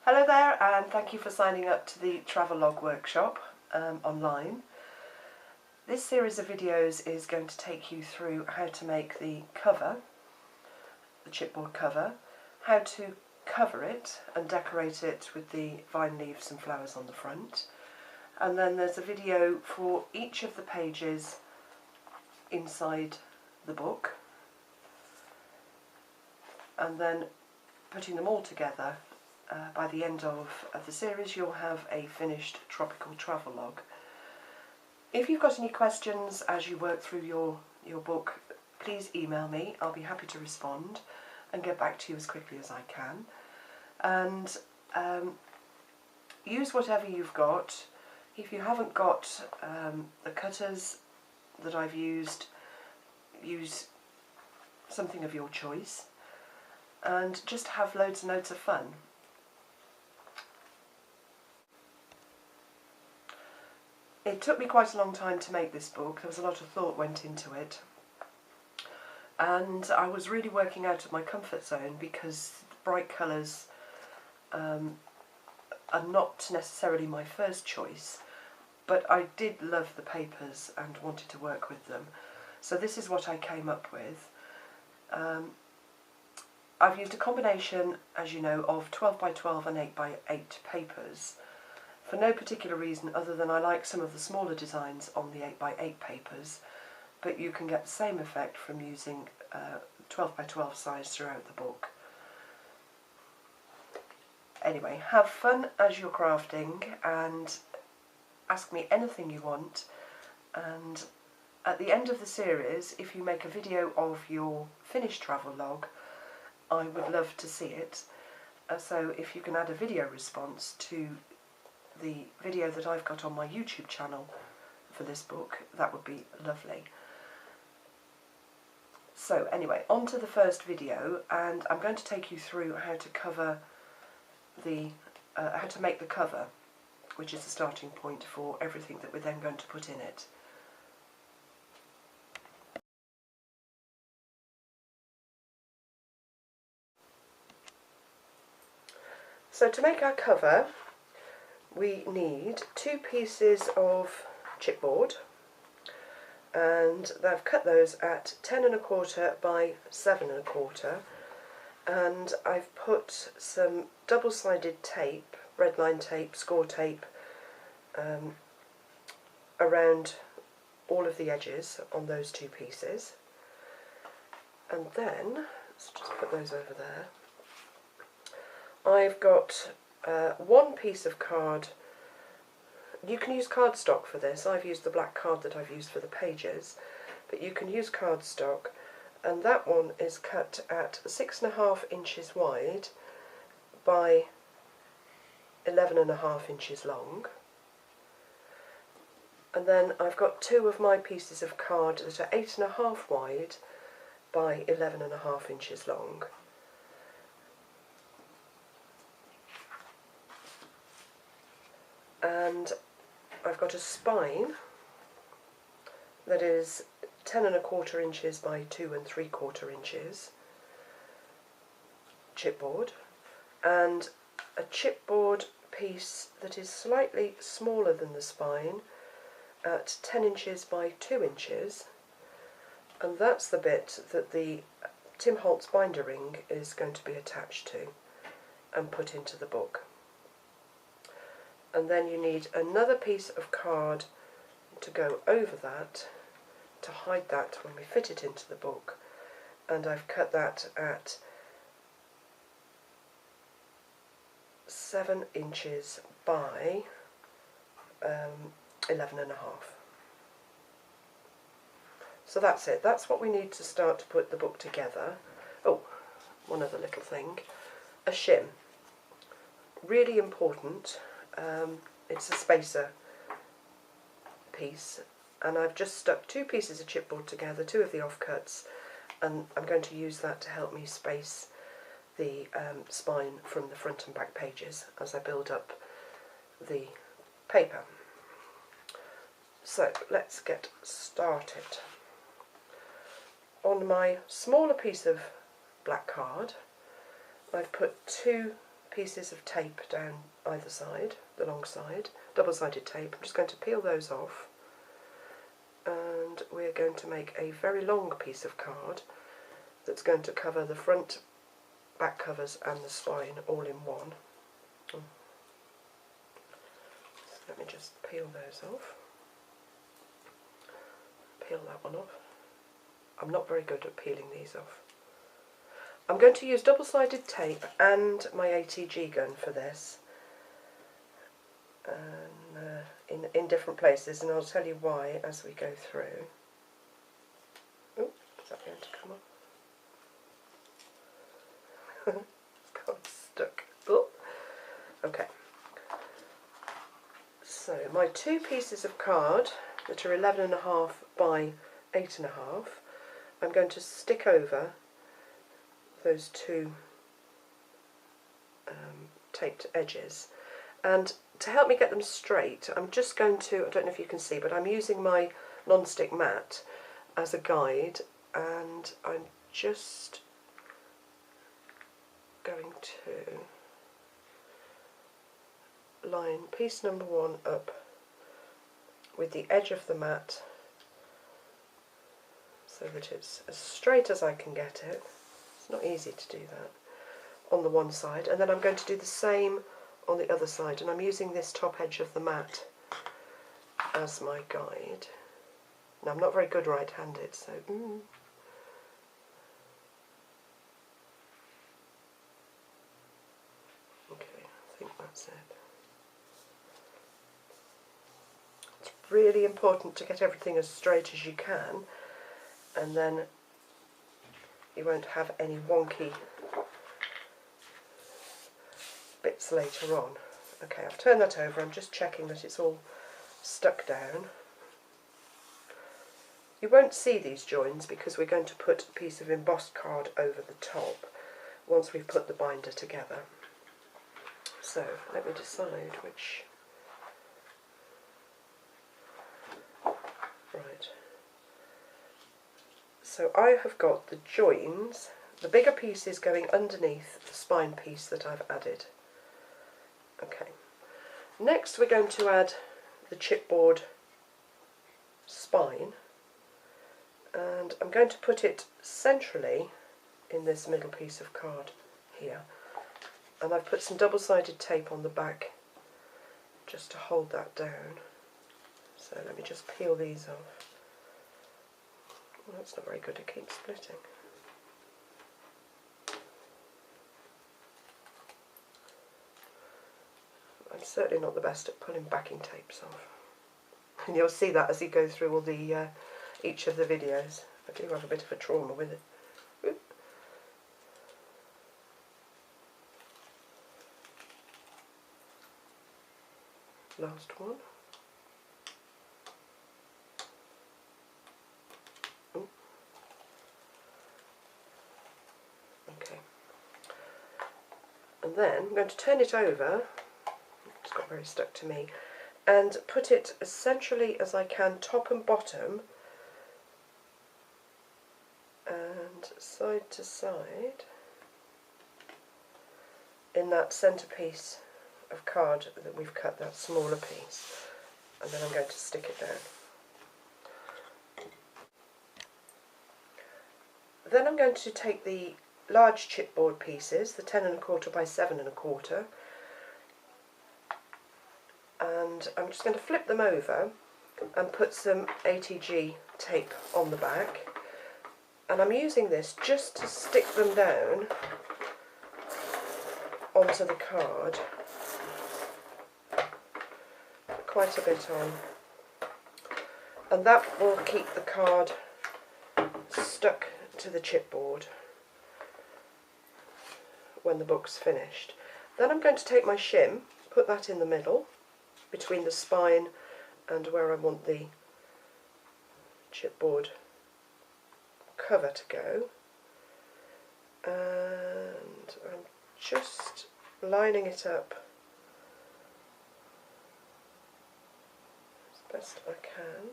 Hello there, and thank you for signing up to the Travelogue workshop online. This series of videos is going to take you through how to make the cover, the chipboard cover, how to cover it and decorate it with the vine leaves and flowers on the front, and then there's a video for each of the pages inside the book, and then putting them all together. By the end of the series you'll have a finished Tropical Travelogue. If you've got any questions as you work through your book, please email me. I'll be happy to respond and get back to you as quickly as I can. And use whatever you've got. If you haven't got the cutters that I've used, use something of your choice and just have loads and loads of fun. It took me quite a long time to make this book. There was a lot of thought went into it, and I was really working out of my comfort zone because bright colours are not necessarily my first choice, but I did love the papers and wanted to work with them. So this is what I came up with. I've used a combination, as you know, of 12 by 12 and 8 by 8 papers. For no particular reason other than I like some of the smaller designs on the 8 by 8 papers, but you can get the same effect from using 12 by 12 size throughout the book. Anyway, have fun as you're crafting and ask me anything you want, and at the end of the series, if you make a video of your finished travelogue, I would love to see it. So if you can add a video response to the video that I've got on my YouTube channel for this book, that would be lovely. So anyway, on to the first video, and I'm going to take you through how to cover the how to make the cover, which is the starting point for everything that we're then going to put in it. So to make our cover, we need 2 pieces of chipboard, and I've cut those at 10 1/4 by 7 1/4, and I've put some double-sided tape, red line tape, score tape, around all of the edges on those 2 pieces. And then, let's just put those over there, I've got one piece of card. You can use cardstock for this. I've used the black card that I've used for the pages, but you can use cardstock, and that one is cut at 6.5 inches wide by 11.5 inches long. And then I've got 2 of my pieces of card that are 8.5 wide by 11.5 inches long. And I've got a spine that is 10 1/4 inches by 2 3/4 inches chipboard, and a chipboard piece that is slightly smaller than the spine at 10 inches by 2 inches, and that's the bit that the Tim Holtz binder ring is going to be attached to and put into the book. And then you need another piece of card to go over that to hide that when we fit it into the book, and I've cut that at 7 inches by 11.5. So that's it. That's what we need to start to put the book together. Oh, one other little thing. A shim. Really important. It's a spacer piece, and I've just stuck 2 pieces of chipboard together, 2 of the offcuts, and I'm going to use that to help me space the spine from the front and back pages as I build up the paper. So let's get started. On my smaller piece of black card, I've put 2 pieces of tape down either side, the long side, double-sided tape. I'm just going to peel those off, and we're going to make a very long piece of card that's going to cover the front, back covers and the spine all in one. So let me just peel those off. Peel that one off. I'm not very good at peeling these off. I'm going to use double-sided tape and my ATG gun for this, in different places, and I'll tell you why as we go through. Oh, is that going to come off? It's got stuck. Oh. Okay. So my two pieces of card that are 11.5 by 8.5, I'm going to stick over those two taped edges, and to help me get them straight, I'm just going to, I don't know if you can see, but I'm using my non-stick mat as a guide, and I'm just going to line piece number 1 up with the edge of the mat so that it's as straight as I can get it. It's not easy to do that on the one side, and then I'm going to do the same on the other side, and I'm using this top edge of the mat as my guide. Now, I'm not very good right-handed, so okay, I think that's it. It's really important to get everything as straight as you can, and then you won't have any wonky bits later on. Okay, I've turned that over. I'm just checking that it's all stuck down. You won't see these joins because we're going to put a piece of embossed card over the top once we've put the binder together. So let me decide which. Right. So I have got the joins, the bigger pieces going underneath the spine piece that I've added. Okay. Next we're going to add the chipboard spine, and I'm going to put it centrally in this middle piece of card here, and I've put some double-sided tape on the back just to hold that down. So let me just peel these off. Well, that's not very good, it keeps splitting. I'm certainly not the best at pulling backing tapes off. And you'll see that as you go through all the each of the videos. I do have a bit of a trauma with it. Oop. Last one. Ooh. Okay. And then I'm going to turn it over. It's got very stuck to me, and put it as centrally as I can, top and bottom, and side to side in that centre piece of card that we've cut, that smaller piece, and then I'm going to stick it down. Then I'm going to take the large chipboard pieces, the 10.25 by 7.25, and I'm just going to flip them over and put some ATG tape on the back, and I'm using this just to stick them down onto the card, quite a bit on, and that will keep the card stuck to the chipboard when the book's finished. Then I'm going to take my shim, put that in the middle between the spine and where I want the chipboard cover to go, and I'm just lining it up as best I can.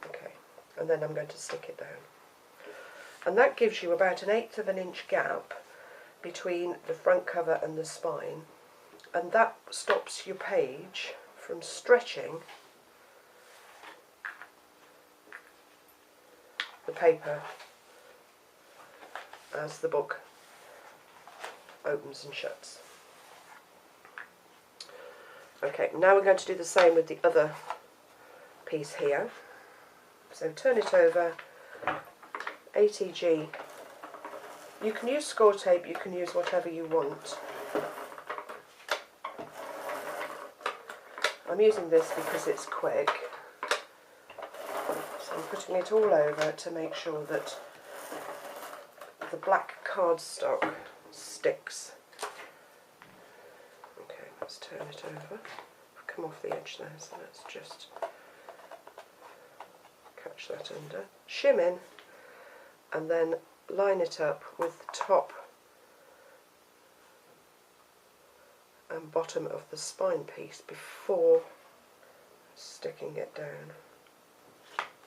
Okay, and then I'm going to stick it down, and that gives you about 1/8 of an inch gap between the front cover and the spine, and that stops your page from stretching the paper as the book opens and shuts. Okay, now we're going to do the same with the other piece here. So turn it over, ATG. You can use score tape, you can use whatever you want. I'm using this because it's quick. So I'm putting it all over to make sure that the black cardstock sticks. Okay, let's turn it over. I've come off the edge there, so let's just catch that under. Shim in, and then line it up with the top and bottom of the spine piece before sticking it down.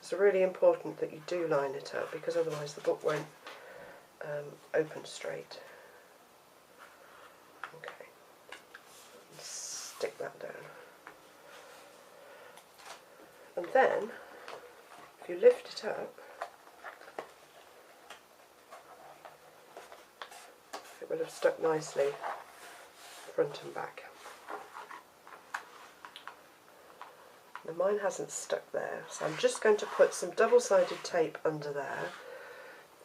It's really important that you do line it up, because otherwise the book won't open straight. Okay, stick that down. And then, if you lift it up, it will have stuck nicely front and back. Now mine hasn't stuck there, so I'm just going to put some double-sided tape under there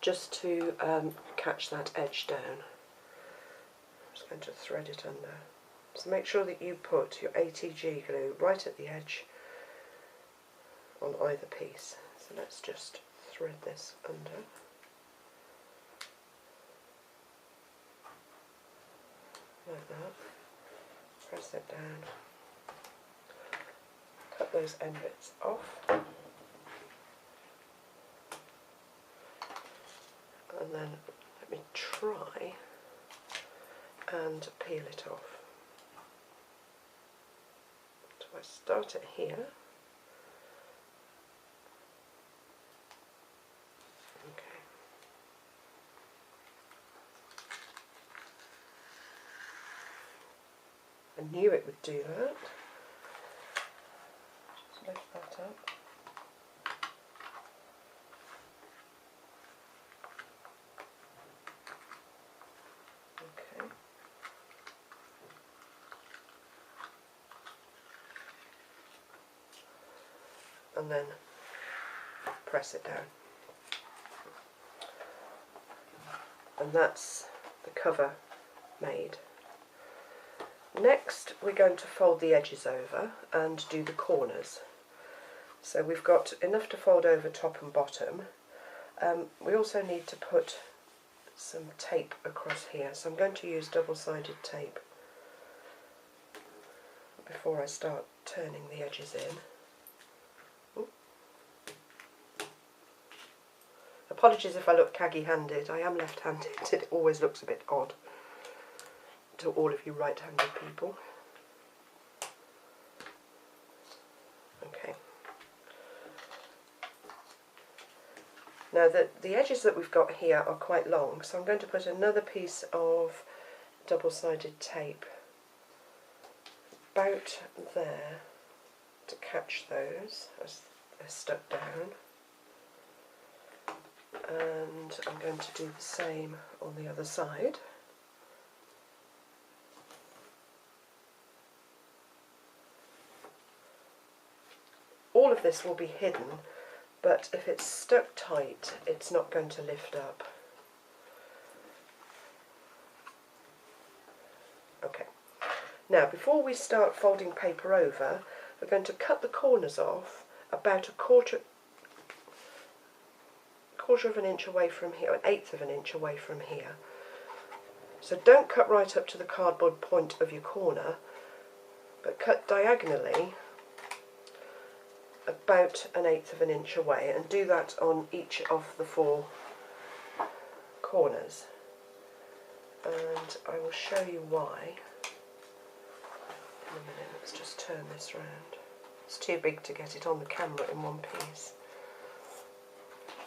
just to catch that edge down. I'm just going to thread it under. So make sure that you put your ATG glue right at the edge on either piece. So let's just thread this under. Like that. Press it down. Cut those end bits off. And then let me try and peel it off. So I start it here. Okay. I knew it would do that. Just lift that up. Okay. And then press it down. And that's the cover made. Next we're going to fold the edges over and do the corners. So we've got enough to fold over top and bottom. We also need to put some tape across here, so I'm going to use double-sided tape before I start turning the edges in. Ooh. Apologies if I look caggy-handed, I am left-handed, it always looks a bit odd to all of you right-handed people. Okay. Now the edges that we've got here are quite long, so I'm going to put another piece of double-sided tape about there to catch those as they're stuck down. And I'm going to do the same on the other side. All of this will be hidden, but if it's stuck tight, it's not going to lift up. Okay. Now, before we start folding paper over, we're going to cut the corners off about a quarter of an inch away from here, an eighth of an inch away from here. So don't cut right up to the cardboard point of your corner, but cut diagonally about an eighth of an inch away, and do that on each of the 4 corners. And I will show you why in a minute. Let's just turn this round. It's too big to get it on the camera in one piece,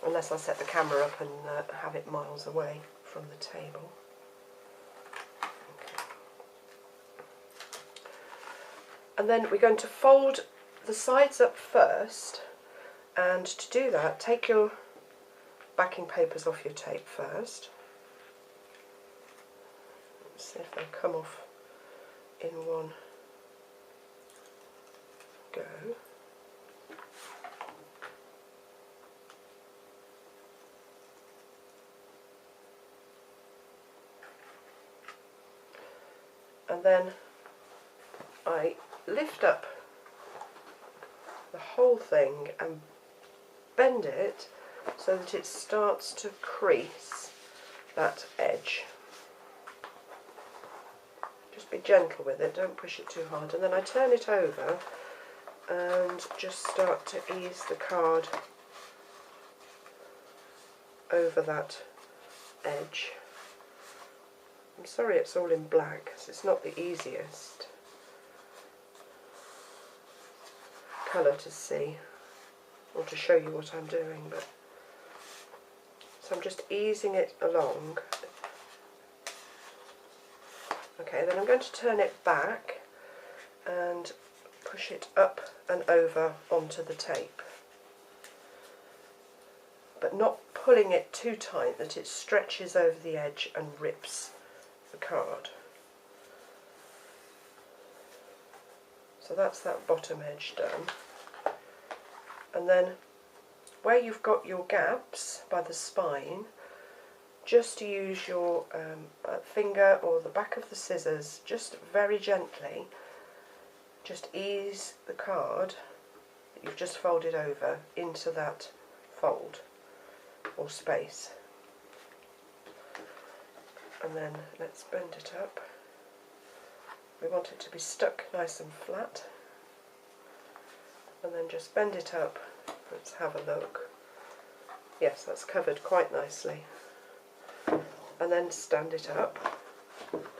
unless I set the camera up and have it miles away from the table. And then we're going to fold the sides up first, and to do that, take your backing papers off your tape first. Let's see if they come off in one go. And then I lift up the whole thing and bend it so that it starts to crease that edge. Just be gentle with it, don't push it too hard. And then I turn it over and just start to ease the card over that edge. I'm sorry it's all in black, because it's not the easiest colour to see or to show you what I'm doing, but so I'm just easing it along. Okay, then I'm going to turn it back and push it up and over onto the tape, but not pulling it too tight that it stretches over the edge and rips the card. So that's that bottom edge done. And then where you've got your gaps by the spine, just use your finger or the back of the scissors, just very gently, just ease the card that you've just folded over into that fold or space. And then let's bend it up. We want it to be stuck nice and flat. And then just bend it up. Let's have a look. Yes, that's covered quite nicely. And then stand it up.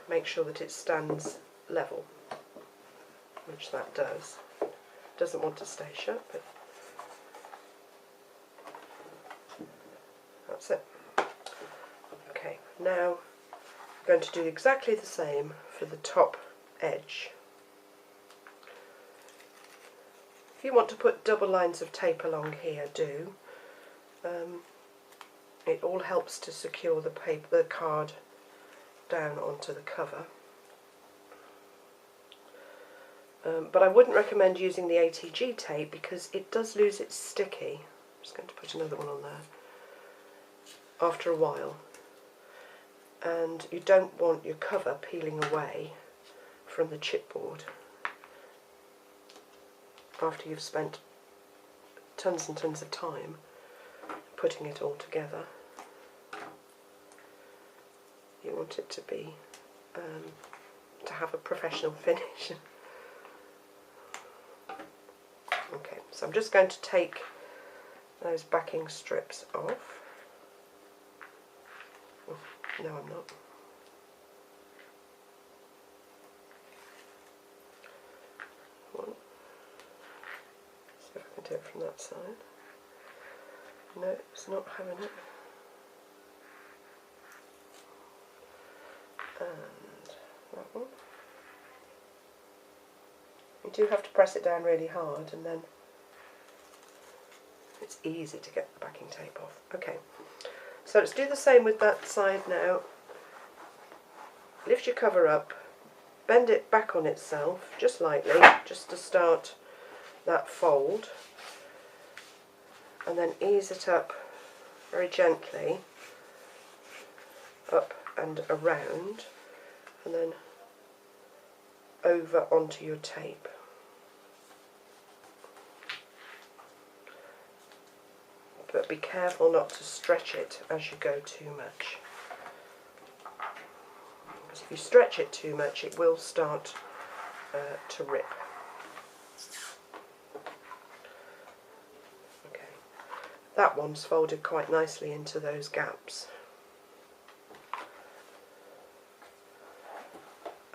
Make sure that it stands level, which that does. Doesn't want to stay shut, but that's it. Okay, now I'm going to do exactly the same for the top edge. If you want to put double lines of tape along here, do. It all helps to secure the paper, the card down onto the cover. But I wouldn't recommend using the ATG tape because it does lose its sticky. I'm just going to put another one on there after a while. And you don't want your cover peeling away from the chipboard after you've spent tons and tons of time putting it all together. You want it to be to have a professional finish. Okay, so I'm just going to take those backing strips off. Oh, no, I'm not. One. See if I can do it from that side. No, it's not having it. And that one. You do have to press it down really hard, and then it's easy to get the backing tape off. Okay, so let's do the same with that side now. Lift your cover up, bend it back on itself, just lightly, just to start that fold, and then ease it up very gently, up and around, and then over onto your tape. But be careful not to stretch it as you go too much. Because if you stretch it too much, it will start to rip. Okay, that one's folded quite nicely into those gaps.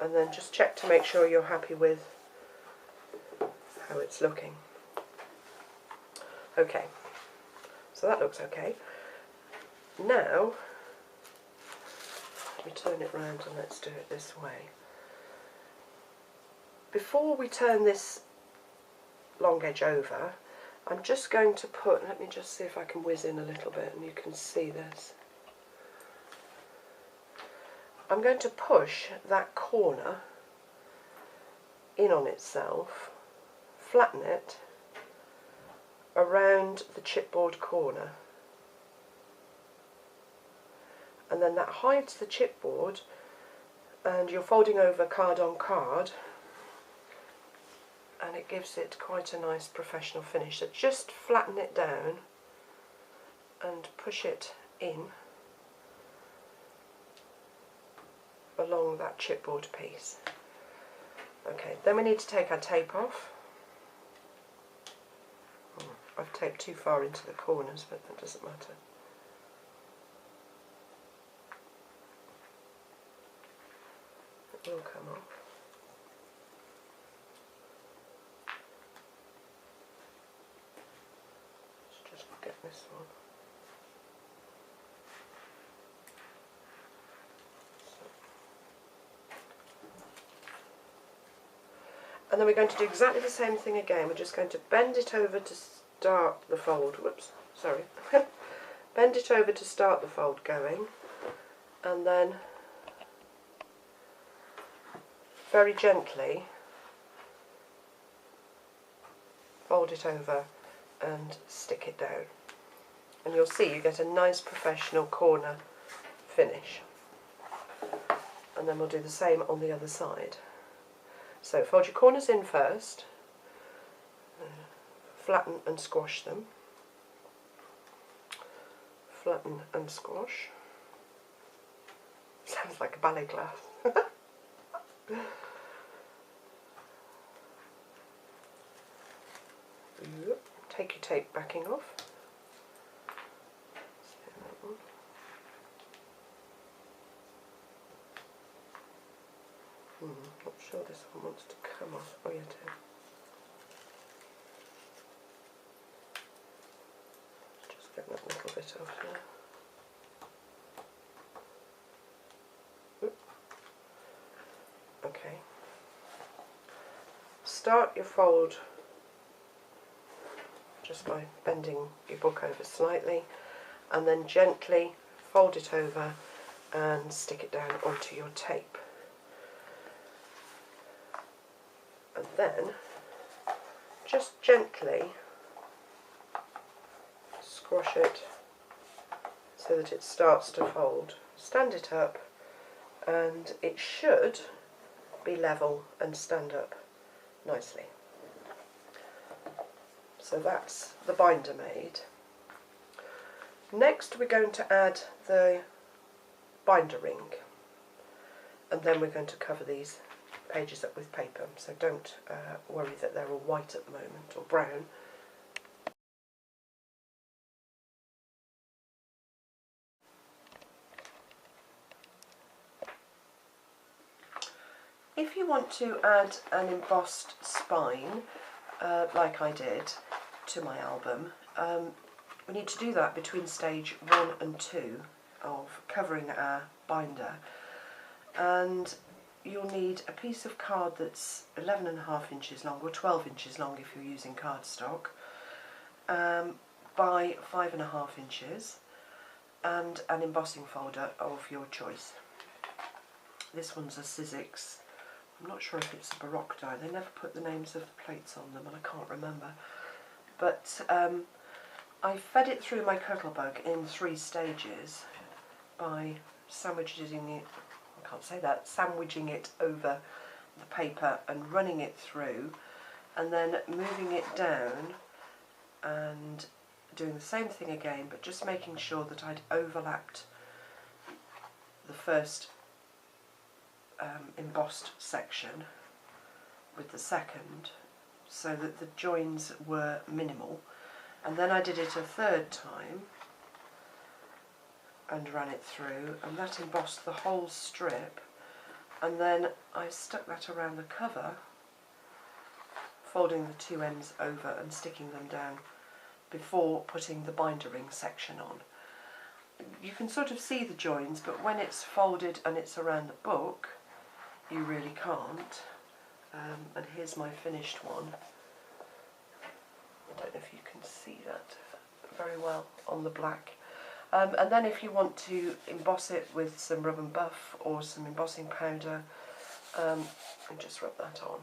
And then just check to make sure you're happy with how it's looking. Okay, so that looks okay. Now, let me turn it round and let's do it this way. before we turn this long edge over, I'm just going to put, let me just see if I can whiz in a little bit and you can see this. I'm going to push that corner in on itself, flatten it around the chipboard corner, and then that hides the chipboard and you're folding over card on card, and it gives it quite a nice professional finish. So just flatten it down and push it in along that chipboard piece. Okay, then we need to take our tape off. I've taped too far into the corners, but that doesn't matter. It will come off. Let's just get this one. And then we're going to do exactly the same thing again. We're just going to bend it over to start the fold. Whoops, sorry. Bend it over to start the fold going, and then very gently fold it over and stick it down. And you'll see you get a nice professional corner finish. And then we'll do the same on the other side. So fold your corners in first, flatten and squash them, flatten and squash. Sounds like a ballet class. Take your tape backing off. Not sure this one wants to come off. Oh yeah, it is. Just get that little bit off there. Oop. Okay. Start your fold just by bending your book over slightly, and then gently fold it over and stick it down onto your tape. And then just gently squash it so that it starts to fold. Stand it up and it should be level and stand up nicely. So that's the binder made. Next we're going to add the binder ring, and then we're going to cover these pages up with paper, so don't worry that they're all white at the moment or brown. If you want to add an embossed spine, like I did to my album, we need to do that between stage 1 and 2 of covering our binder, and you'll need a piece of card that's 11.5 inches long, or 12 inches long if you're using cardstock, by 5.5 inches, and an embossing folder of your choice. This one's a Sizzix. I'm not sure if it's a Baroque die. They never put the names of the plates on them and I can't remember. But I fed it through my Cuttlebug in 3 stages by sandwiching it over the paper and running it through, and then moving it down and doing the same thing again, but just making sure that I'd overlapped the first embossed section with the second, so that the joins were minimal. And then I did it a 3rd time and ran it through, and that embossed the whole strip, and then I stuck that around the cover, folding the 2 ends over and sticking them down before putting the binder ring section on. You can sort of see the joins, but when it's folded and it's around the book you really can't. And here's my finished one. I don't know if you can see that very well on the black. And then if you want to emboss it with some rub and buff or some embossing powder, and just rub that on.